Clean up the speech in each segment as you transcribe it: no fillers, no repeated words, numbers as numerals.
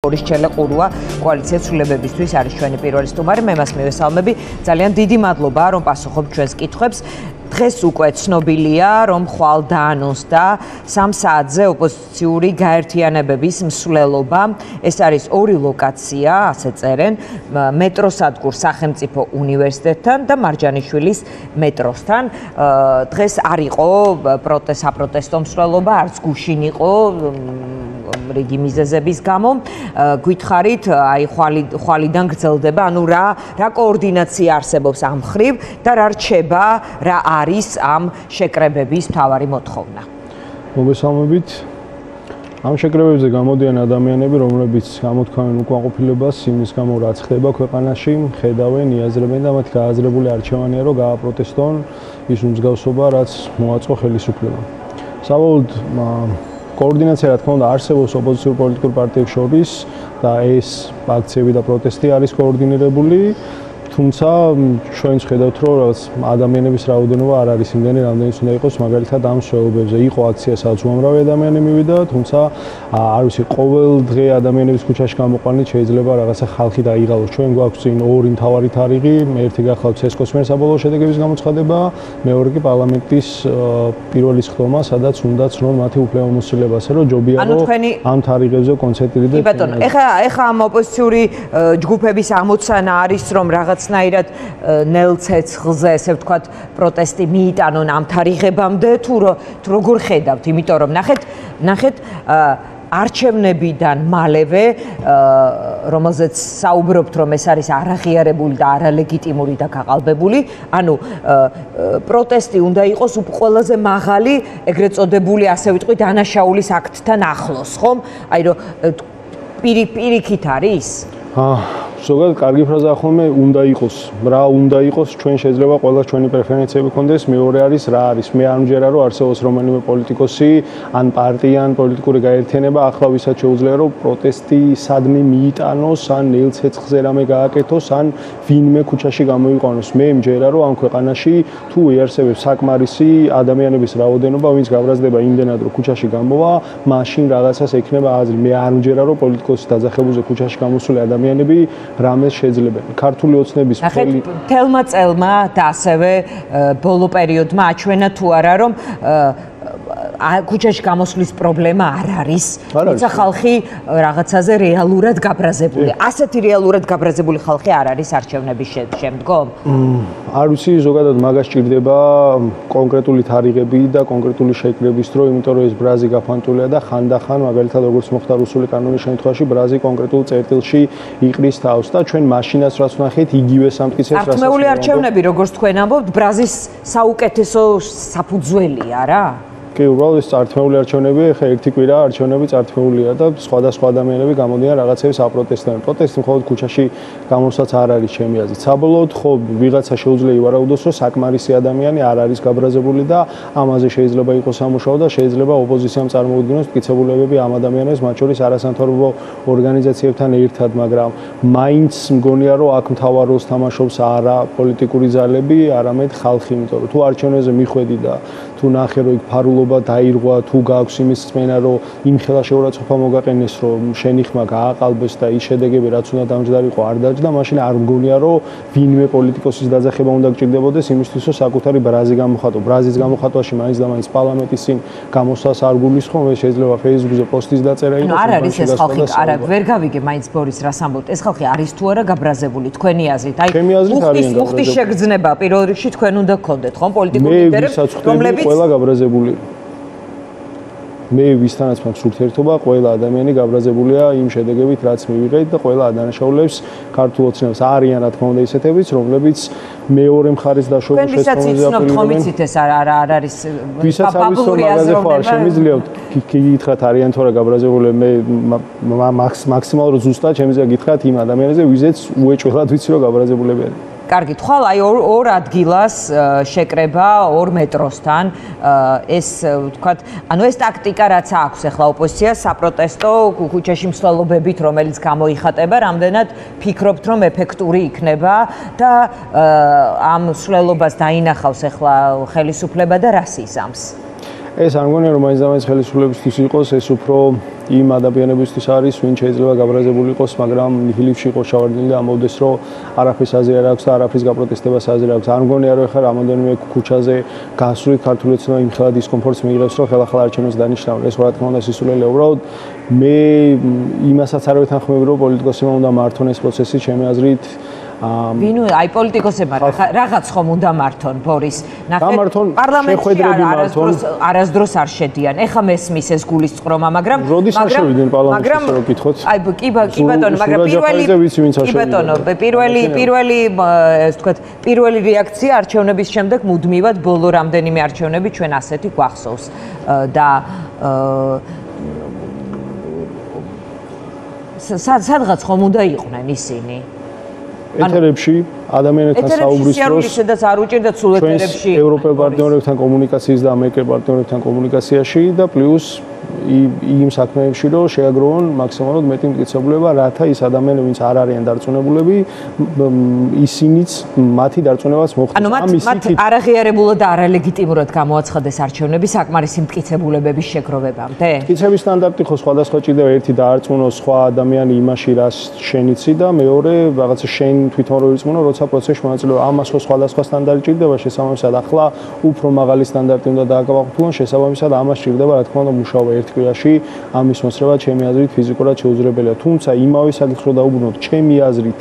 ბორის ჩელეყურუა კოალიციის ცვლილებებისთვის არის ჩვენი პირველი სტუმარი. მე მას მივესალმები. ძალიან დიდი მადლობა, რომ პასუხობთ ჩვენს კითხვებს. დღეს უკვე ცნობილია, რომ ხვალ დაანონსდა 3 საათზე ოპოზიციური გაერთიანებების მსვლელობა. ეს არის 2 ლოკაცია, ასე წერენ, მეტროსადგურ სახელმწიფო უნივერსიტეტთან და მარჯანიშვილის მეტროსთან. დღეს არ იყო საპროტესტო მსვლელობა, არც გუშინ იყო რიგი მიზეზების გამო. გითხარით, აი ხვალიდან გრძელდება, ანუ რა კოორდინაცია არსებობს ამ მხრივ და რა რჩება, რა არის ამ შეკრებების მთავარი მოთხოვნა. მოგესალმებით. ამ შეკრებებზე გამოდიან ადამიანები, რომლებიც გამოთქვამენ უკმაყოფილებას იმის გამო, რაც ხდება ქვეყანაში, ხედავენ, იაზრებენ და მათი გააზრებული არჩევანია, რომ გააპროტესტონ ის უმსგავსობა, რაც მოაწყო ხელისუფლებამ. საბოლოოდ კოორდინაცია, რა თქმა უნდა, არსებობს ოპოზიციურ პოლიტიკურ პარტიებს შორის და ეს აქციები და პროტესტი არის კოორდინირებული. თუმცა ჩვენ ვხედავთ, რომ რაღაც ადამიანების რაოდენობა არ არის იმდენი, რამდენიც უნდა იყოს მაგალითად ამ მსვლელობებზე. იყო აქცია, სადაც უამრავი ადამიანი მივიდა, თუმცა არ ვიცი, ყოველ დღე ადამიანების ქუჩაში გამოყვანით შეიძლება რაღაცა ხალხი დაიღალოს. ჩვენ გვაქვს წინ 2 მთავარი თარიღი, ერთი გახლავთ ცესკოს მიერ საბოლოო შედეგების გამოცხადება, მეორე კი პარლამენტის პირველი სხდომა, სადაც უნდა ცნონ მათი უფლებამოსილება, ასე რომ ჯობია რომ ამ თარიღებზე კონცენტრირდეთ. კი ბატონო, ეხა ამ ოპოზიციური ჯგუფების ამოცანა არის, რომ რაღაცნაირად ნელ-ცეცხლზე, ესე ვთქვათ, პროტესტი მიიტანონ ამ თარიღებამდე, თუ როგორ ხედავთ, იმიტომ რომ ნახეთ არჩევნებიდან მალევე, რომელზეც საუბრობთ, რომ ეს არის არაღიარებული და არალეგიტიმური და გაყალბებული, ანუ პროტესტი უნდა იყოს ყველაზე მაღალი, ეგრეთ წოდებული, ასე ვიტყვი, დანაშაულის აქტთან ახლოს, ხომ? აი რომ პირიქით არის? ზოგადად კარგი ფრაზაა ხოლმე უნდა იყოს. რა უნდა იყოს, ჩვენ შეიძლება ყველა ჩვენი პრეფერენციები გქონდეს, მეორე არის რა არის. მე არ მჯერა რომ არსებობს რომელიმე პოლიტიკოსი ან პარტია ან პოლიტიკური გაერთიანება ახლა ვისაც შეუძლია რომ პროტესტი სადმე მიიტანოს, ან ნელ-ცეცხლზე რამე გააკეთოს, ან ვინმე ქუჩაში გამოიყვანოს. მე მჯერა რომ ამ ქვეყანაში თუ იარსებებს საკმარისი ადამიანების რაოდენობა, ვინც გაბრაზდება იმდენად რომ ქუჩაში გამოვა, მაშინ რაღაცას ექნება აზრი. მე არ მჯერა რომ პოლიტიკოსის დაძახებულზე ქუჩაში გამოსული ადამიანები რამეს შეძლებენ. ქართული ოცნების თელმა წელმა და ასევე ბოლო პერიოდმა აჩვენა თუ არა რომ ქუჩაში გამოსვლის პრობლემა არ არის. თუმცა ხალხი რაღაცაზე რეალურად გაბრაზებული. ასეთი რეალურად გაბრაზებული ხალხი არ არის არჩევნების შემდგომ? არ ვიცი, ზოგადად მაგას ჭირდება კონკრეტული თარიღები და კონკრეტული შეკრების დრო, იმიტომ რომ ეს ბრაზი გაფანტულია და ხანდახან, მაგალითად როგორც მოხდა რუსული კანონის შემთხვევაში, ბრაზი კონკრეტულ წერტილში იყრის თავს და ჩვენ მაშინაც რაც ვნახეთ, იგივე სამტკიცებს რასაც ართმეული არჩევნები, როგორც თქვენ ამბობთ, ბრაზის საუკეთესო საფუძველია რა? კი, უბრალოდ ეს წართმეული არჩევნები, ხა ერთი კვირა არჩევნები წართმეულია და სხვადასხვა ადამიანები გამოდიან რაღაცების აპროტესტებენ. პროტესტი მხოლოდ ქუჩაში გამოსვაც არ არის ჩემი აზრით. საბოლოოდ ხო ვიღაცა შეუძლია ივარაუდოს, რომ საკმარისი ადამიანი არ არის გაბრაზებული და ამაზე შეიძლება იყოს სამუშაო და შეიძლება ოპოზიციამ წარმოუდგინოს მტკიცებულებები ამ ადამიანებს, მათ შორის არასამთავრობო ორგანიზაციებთან ერთად, მაგრამ მაინც მგონია, რომ აქ მთავარ როლს თამაშობს არა პოლიტიკური ძალები, არამედ ხალხი, იმიტომ რომ თუ არჩევნებზე მიხვედი და თუ ნახე რომ იქ ფარულობა დაირღვა, თუ გააქვს იმის წმენა, რომ იმხელა შეურაცხყოფა მოგაყენეს, რომ შენი ხმა გააყალბეს და ის შედეგები რაც უნდა დამჯდარიყო არ დაჯდა, მაშინ არ მგონია, რომ ვინმე პოლიტიკოსის დაძახება უნდა გჭირდებოდეს იმისთვის, რომ საკუთარი ბრაზი გამოხატო. ბრაზის გამოხატვაში მაინც და მაინც პარლამენტის წინ გამოსვლას არ გულისხმობ, ეს შეიძლება Facebook-ზე პოსტის დაწერა იყოს. არ არის ეს ხალხი, არა, ვერ გავიგე მაინც ბორის რას ამბობთ. ეს ხალხი არის თუ არა გაბრაზებული თქვენი აზრით? აი, მუხტის შეგრძნება პირველ რიგში თქვენ უნდა გქონდეთ, ხომ, პოლიტიკური ლიდერები, რომლებიც ყველა გაბრაზებული. მე ვისთანაც მაქვს ურთიერთობა, ყველა ადამიანი გაბრაზებულია იმ შედეგებით, რაც მივიღეთ და ყველა ადანაშაულებს ქართულ ოცნებს არიან, რა თქმა უნდა, ისეთებიც, რომლებიც მეორე მხარეს დაშორების შესწავლაზე აპელირებენ. ეს არ არის ბაბულური აზროვნება. არ შემიძლია გითხრათ არიან თუ არა გაბრაზებული, მე მაქსიმალურად ზუსტად შემიძლია გითხრათ იმ ადამიანებზე, ვიზეც უეჭველად ვიცი, რომ გაბრაზებულები არიან. კარგი, თქვა აი ორ ადგილას შეკრება, 2 მეტროსთან, ეს ვთქვათ, ანუ ეს ტაქტიკა რაც აქვს ახლა ოპოზიციას საპროტესტო ქუჩაში მსვლელობებით, რომელიც გამოიხატება, რამდენად ფიქრობთ, რომ ეფექტური იქნება და ამ მსვლელობას დაინახავს ახლა ხელისუფლება და რას იზამს? ეს არ მგონია რომ მაინც და მაინც ხელისუფლებისთვის იყოს, ეს უფრო იმ ადამიანებისთვის არის, ვინ შეიძლება გაბრაზებული იყოს, მაგრამ ნიჰილივში იყოს ჩავარდნილი და ამბობდეს, რომ არაფერს აზრი არ აქვს და არაფრის გაპროტესტებას აზრი არ აქვს. არ მგონია რომ ეხლა რამოდენიმე ქუჩაზე გასვლით ქართული ოცნება იმ ხელა დისკომფორტს მიიღებს, რომ ხელახლა არჩევნებს დანიშნავენ. ეს რა თქმა უნდა სისულელეა. უბრალოდ მე იმასაც არ ვეთანხმები, რომ პოლიტიკოსებმა უნდა მართონ ეს პროცესი, ჩემი აზრით ვინუ აი პოლიტიკოსებმა რაღაც ხომ უნდა მართონ ბორის ნახეთ პარლამენტში არასდროს არ შედიან ეხა მესმის ეს გულისწყრომა მაგრამ როდის არ შევიდნენ პარლამენტში რო გითხოთ აი კი ბატონო მაგრამ პირველი რეაქცია არჩევნების შემდეგ მუდმივად ბოლო რამდენიმე არჩევნები ჩვენ ასეთი გვახსოვს და სადღაც ხომ უნდა იყვნენ ისინი ეთერებში ადამიანებთან საუბრის დროს სადაც არ უჭირდათ სულ ეთერებში ევროპელ პარტნიორებთან კომუნიკაციის და ამერიკელ პარტნიორებთან კომუნიკაციაში და პლუს იმ საქმეებში რომ შეაგროვონ მაქსიმალურად მეტი მტკიცებულება რათა ის ადამიანები ვინც არ არიან დარწმუნებულები ისინიც მათი დარწმუნებას მოხდეს ამის მათ არაღიარებულად და არალეგიტიმურად გამოაცხადეს არჩევნები საკმარისი მტკიცებულებების შეგროვებამდე მტკიცების სტანდარტი ხო სხვადასხვა ჭირდება ერთი დაარწმუნოს სხვა ადამიანი იმაში რას შენიცი და მეორე რაღაცა შენ თვითონ რო ირწმუნო როცა პროცესში მონაწილეობა ამას ხო სხვადასხვა სტანდარტი ჭირდება შესაბამისად ახლა უფრო მაღალი სტანდარტი უნდა დააკავაყოთ შესაბამისად ამას ჭირდება რა თქმა უნდა მუშაობა ერთ კვირაში ამის მოსწრება ჩემი აზრით ფიზიკურად შეუძლებელია თუმცა იმავე საკითხს რო დაუბრუნოთ ჩემი აზრით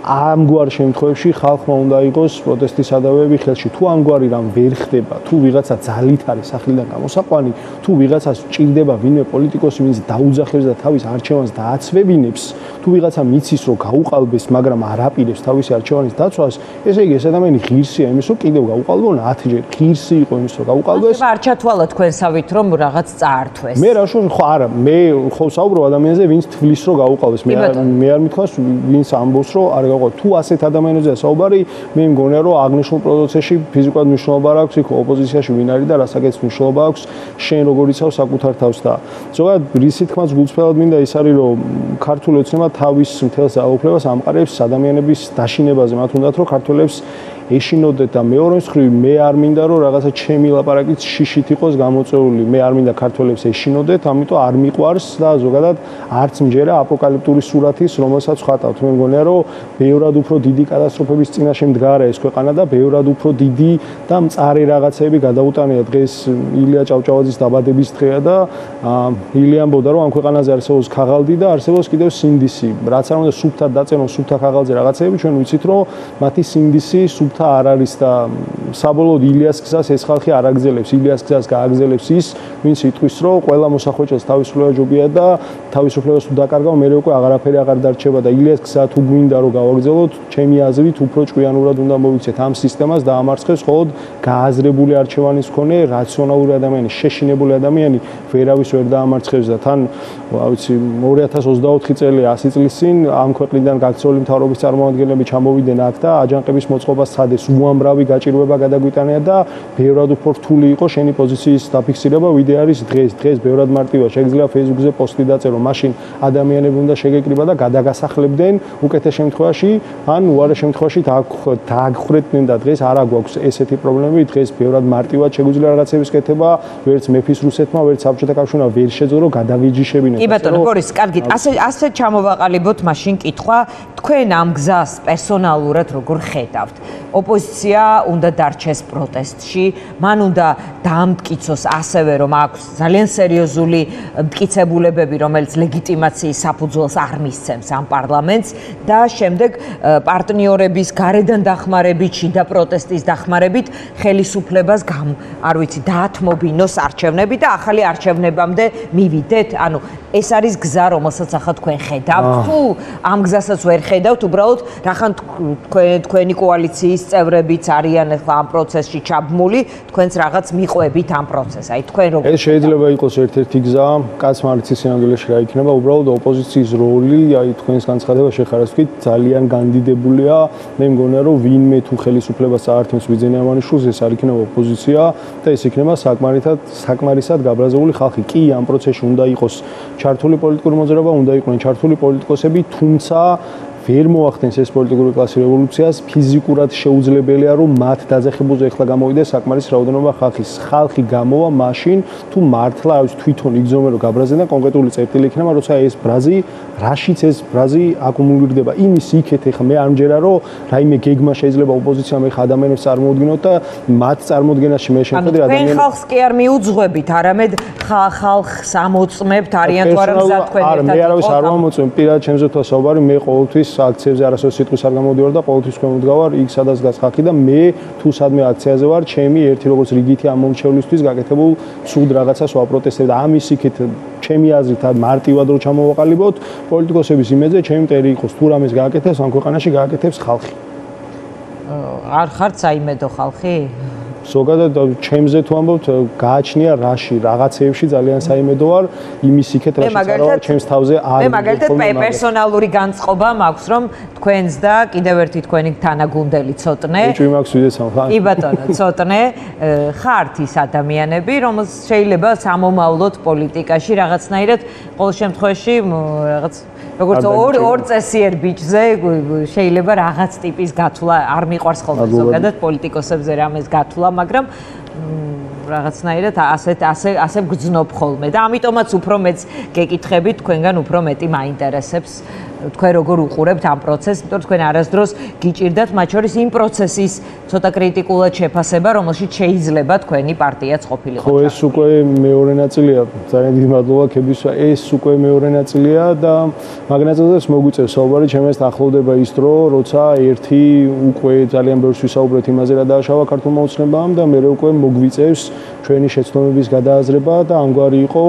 ამგვარ შემთხვევებში ხალხმა უნდა იყოს პროტესტის სადავეები ხელში თუ ამგვარი რამ ვერ ხდება თუ ვიღაცა ძალით არის სახლიდან გამოსაყვანი თუ ვიღაცას ჭირდება ვინმე პოლიტიკოსი ვინც დაუძახებს და თავის არჩევანს დააცვევინებს თუ ვიღაცა მიცის რომ გაუყალბეს მაგრამ არ აპირებს თავისი არჩევანის დაცვას ესე იგი ეს ადამიანი ღირსია იმის რომ კიდევ გაუყალბონ 10 ჯერ ღირსი იყო იმის რომ გაუყალბეს არ ჩათვალა თქვენსავით რომ რაღაც წაართვეს მე რა შუა ხო არა მე ხო საუბრობ ადამიანზე ვინც თვლის რომ გაუყალბეს მე არ მithქვას ვინც ამბობს რომ არ თუ ასეთ ადამიანებზეა საუბარი, მე მგონია რომ აღნიშნულ პროცესში ფიზიკურად მნიშვნელობა არ აქვს, იქ ოპოზიციაში ვინ არის და რასაკეთს მნიშვნელობა აქვს, შენ როგორ იცავ საკუთარ თავს და ზოგადად რის თქმაც გულწრფელად მინდა ის არის რომ ქართული ოცნება თავის მთელ ძალაუფლებას ამყარებს ადამიანების დაშინებაზე, მათ უნდათ რომ ქართველებს ეშინოდეთ და მეორე მხრივ მე არ მინდა რომ რაღაცა ჩემი ლაპარაკიც შიშით იყოს გამოწეული მე არ მინდა ქართველებს ეშინოდეთ ამიტომ არ მიყვარს და ზოგადად არც მჯერა აპოკალიფტური სურათის რომელსაც ხატავთ მე მგონია რომ ბევრად უფრო დიდი კატასტროფების წინაშე მდგარა ეს ქვეყანა და ბევრად უფრო დიდი და მწარე რაღაცები გადაუტანია დღეს ილია ჭავჭავაძის დაბადების დღეა და ილია ამბობდა რომ ამ ქვეყანაზე არსებობს ქაღალდი და არსებობს კიდევ სინდისი რაც არ უნდა სუფთად დაწერონ სუფთა ქაღალდზე რაღაცეები ჩვენ ვიცით რომ მათი სინდისი არ არის და საბოლოოდ ილიას გზას ეს ხალხი არ აგზელებს ილიას გზას გააგზელებს ის ვინც იტყვის რომ ყველა მოსახვეჭეს თავისუფლება ჯობია და თავისუფლებას თუ დაკარგავ მე უკვე აღარაფერი აღარ დარჩება და ილიას გზა თუ გვინდა რომ გავაგზავნოთ ჩემი აზრით უფრო ჭკვიანურად უნდა მოვიქცეთ ამ სისტემას და ამარცხეს მხოლოდ გააზრებული არჩევანის მქონე რაციონალური ადამიანი შეშინებული ადამიანი ვერავის ვერ დაამარცხებს და თან ვიცი 2024 წელი 100 წლის წინ ამ ქვეყნიდან გაქცეული მთავრობის წარმომადგენლები ჩამოვიდნენ აქ და აჯანყების მოწყობას ეს უამრავი გაჭირვება გადაგვიტანია და ბევრად უფრო რთული იყო შენი პოზიციის დაფიქსირება ვიდრე არის დღეს ბევრად მარტივია შეგიძლია Facebook-ზე პოსტი დაწერო მაშინ ადამიანები უნდა შეგეკრიბა და გადაგასახლებდნენ უკეთეს შემთხვევაში ან უარეს შემთხვევაში დააგხრეთდნენ და დღეს არ აგვაქვს ესეთი პრობლემები დღეს ბევრად მარტივად შეგვიძლია რაღაცების კეთება ვერც მეფის რუსეთმა ვერც საბჭოთა კავშირმა ვერ შეძლო რომ გადავიჯიშებინეთ კი ბატონო ბორის კარგით ასე ჩამოვაყალიბოთ მაშინ კითხვა თქვენ ამ გზას პერსონალურად როგორ ხედავთ ოპოზიცია უნდა დარჩეს პროტესტში, მან უნდა დაამტკიცოს ასევე რომ აქვს ძალიან სერიოზული მტკიცებულებები, რომელიც ლეგიტიმაციის საფუძველს არ მისცემს ამ პარლამენტს და შემდეგ პარტნიორების გარედან დახმარებით, შიდა პროტესტის დახმარებით ხელისუფლებას არ ვიცი, დაათმობინოს არჩევნები და ახალი არჩევნებამდე მივიდეთ. ანუ ეს არის გზა, რომელსაც ახლა თქვენ ხედავთ თუ ამ გზასაც ვერ ხედავთ, უბრალოდ რახან თქვენი კოალიციის წევრებიც არიან ახლა ამ პროცესში ჩაბმული, თქვენც რაღაც მიყვებით ამ პროცესს. აი თქვენ როგორ ეს შეიძლება იყოს ერთ-ერთი გზა, კაცმა არ იცის სინამდვილეში რა იქნება, უბრალოდ ოპოზიციის როლი, აი თქვენს განცხადებაში ხარას ვთქვით, ძალიან განდიდებულია. მე მგონია რომ ვინმე თუ ხელისუფლებას აართმევს ბიძენიამანიშვილს, ეს არ იქნება ოპოზიცია და ეს იქნება საკმარისად გაბრაზებული ხალხი. კი, ამ პროცესში უნდა იყოს ჩართული პოლიტიკური მოძრაობა, უნდა იყვნენ ჩართული პოლიტიკოსები, თუმცა ვერ მოახდენს ეს პოლიტიკური კლასი რევოლუციას, ფიზიკურად შეუძლებელია რომ მათ დაძახებულზე ეხლა გამოვიდეს საკმარის რაოდენობა ხალხის. ხალხი გამოვა მაშინ თუ მართლა თვითონ იგზნობა რომ გაბრაზენ და კონკრეტული წერტილი იქნება, როცა ეს ბრაზი, რაშიც ეს ბრაზი აკუმულირდება. იმის იქეთ ეხლა მე არ მჯერა რომ რაიმე გეგმა შეიძლება ოპოზიციამ ეხლა ადამიანებს წარმოუდგინოთ და მათ წარმოუდგენაში მე შევხედე ადამიანებს. თქვენ ხალხს კი არ მიუძღვებით, არამედ ხალხს ამოწმებთ არიან თუ არა მზად თქვენ ერთად. არა, მე არავის არ მომოწმებ, პირადად ჩემზე თქვა საუბარი, მე ყოველთვის აქციებზე არასოდეს სიტყვის არ გამოდივარ და ყოველთვის ქვემოდგავარ იქ სადაც დგას ხალხი და მე თუ სადმე აქციაზე ვარ, ჩემი ერთი როგორც რიგითი ამ მომრჩევლისთვის გაკეთებულ ცუდ რაღაცას ვაპროტესტებ და ამის იქით ჩემი აზრით მარტივად რო ჩამოვაყალიბოთ პოლიტიკოსების იმედზე, ჩემი მტერი იყოს თუ რამეს გააკეთებს ამ ქვეყანაში გააკეთებს ხალხი. არ ხართ საიმედო ხალხი? ზოგადად ჩემზე თუ ამბობთ, გააჩნია რაში, რაღაცეებში ძალიან საიმედო ვარ, იმის იქეთ რაში წარავარ, ჩემს თავზე არ მე მაგალითად პერსონალური განწყობა მაქვს, რომ თქვენს და კიდევ ერთი თქვენი თანაგუნდელი ცოტნე. ეჭვი მაქვს ვიდეცამ ხარ? კი ბატონო, ცოტნე ხართ ის ადამიანები, რომელს შეიძლება სამომავლოდ პოლიტიკაში რაღაცნაირად ყოველ შემთხვევაში რაღაც როგორც ორ წესიერ ბიჭზე შეიძლება რაღაც ტიპის გათვლა არ მიყვარს ხოლმე ზოგადად პოლიტიკოსებზე რამეს გათვლა, მაგრამ რაღაცნაირად ასე გძნობ ხოლმე და ამიტომაც უფრო მეც გეკითხებით, თქვენგან უფრო მეტი მაინტერესებს თქვენ როგორ უყურებთ ამ პროცესს, იმიტომ რომ თქვენ არასდროს გიჭირდათ მათ შორის იმ პროცესის ცოტა კრიტიკულად შეფასება, რომელშიც შეიძლება თქვენი პარტიაც ყოფილიყო. ხო, ეს უკვე მეორე ნაწილია, ძალიან დიდი მადლობა ქებისვა. ეს უკვე მეორე ნაწილია და მაგ ნაწილზეც მოგვიწევს საუბარი, ჩემს ახლოვდება ის დრო, როცა ერთი უკვე ძალიან ბევრს ვისაუბრეთ იმაზე, რა დააშავა ქართულმა ოცნებამ და მე უკვე მოგვიწევს ჩვენი შეცდომების გადააზრება და ამგვარი იყო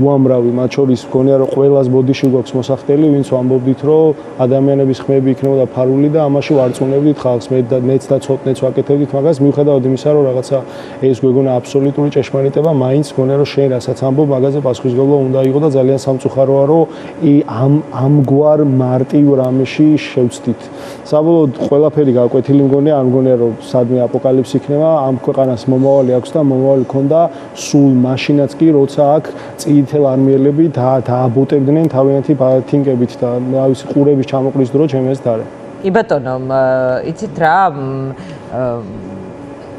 უამრავი, მათ შორის მგონია რომ ყველას ბოდიში გვაქვს მოსახდელი, ვინც ვამბობდით რომ ადამიანების ხმები იქნებოდა ფარული და ამაში ვარწმუნებდით ხალხს, მეც და ცოტნეც ვაკეთებდით მაგას, მიუხედავად იმისა რომ რაღაცა ეს გვეგონა აბსოლუტური ჭეშმარიტება, მაინც მგონია რომ შენ რასაც ამბობ, მაგაზე პასუხისმგებლობა უნდა იყო და ძალიან სამწუხაროა რომ ამგვარ მარტივ რამეში შევცდით. საბოლოოდ ყველაფერი გაკვეთილი მგონია, არ მგონია რომ სადმე აპოკალიფსი იქნება, ამ ქვეყანას მომავალი აქვს და მომავალი და სულ მაშინაც კი როცა აქ წითელ არმიელები დააბუტებდნენ თავიანთი თინკებით და ავის ყურების ჩამოყრის დრო ჩემს დარე. კი ბატონო, იცით რა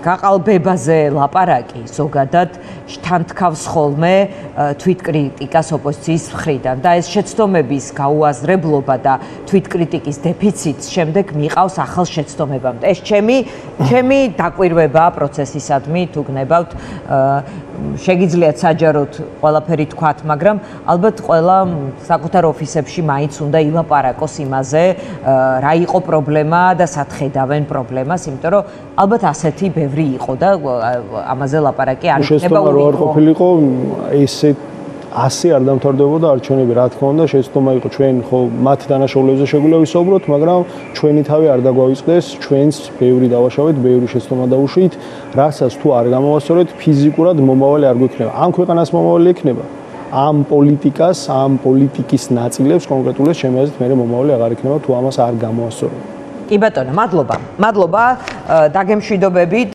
გაყალბებაზე ლაპარაკი ზოგადად თანთქავს ხოლმე თვითკრიტიკას ოპოზიციის მხრიდან და ეს შეცდომების გაუაზრებლობა და თვითკრიტიკის დეფიციტს შემდეგ მიყავს ახალ შეცდომებამდე. ეს ჩემი დაკვირვებაა პროცესისადმი, თუ გნებავთ, შეგიძლიათ საჯაროდ ყველაფერი თქვათ, მაგრამ ალბათ ყველა საკუთარ ოფისებში მაინც უნდა ილაპარაკოს იმაზე, რა იყო პრობლემა და სათხედავენ პრობლემას, იმიტომ რომ ალბათ ასეთი ბევრი იყო და ამაზე ლაპარაკი არ იქნება რო არ ყოფილიყო, ასე არ დამთავრდებოდა არჩევნები, რა თქმა უნდა, შეცდომა იყო ჩვენ ხო მათ დანაშაულებზე შეგვიძლია ვისაუბროთ, მაგრამ ჩვენი თავი არ დაგვაიწყდეს, ჩვენს ბევრი დავაშავეთ, ბევრი შეცდომა დაუშვით, რასაც თუ არ გამოვასწორეთ, ფიზიკურად მომავალი არ გვექნება. ამ ქვეყანას მომავალი ექნება. ამ პოლიტიკას, ამ პოლიტიკის ნაწილებს კონკრეტულად ჩემი აზრით მე მომავალი აღარ ექნება თუ ამას არ გამოვასწორებ. კი ბატონო, მადლობა. მადლობა დაგემშვიდობებით.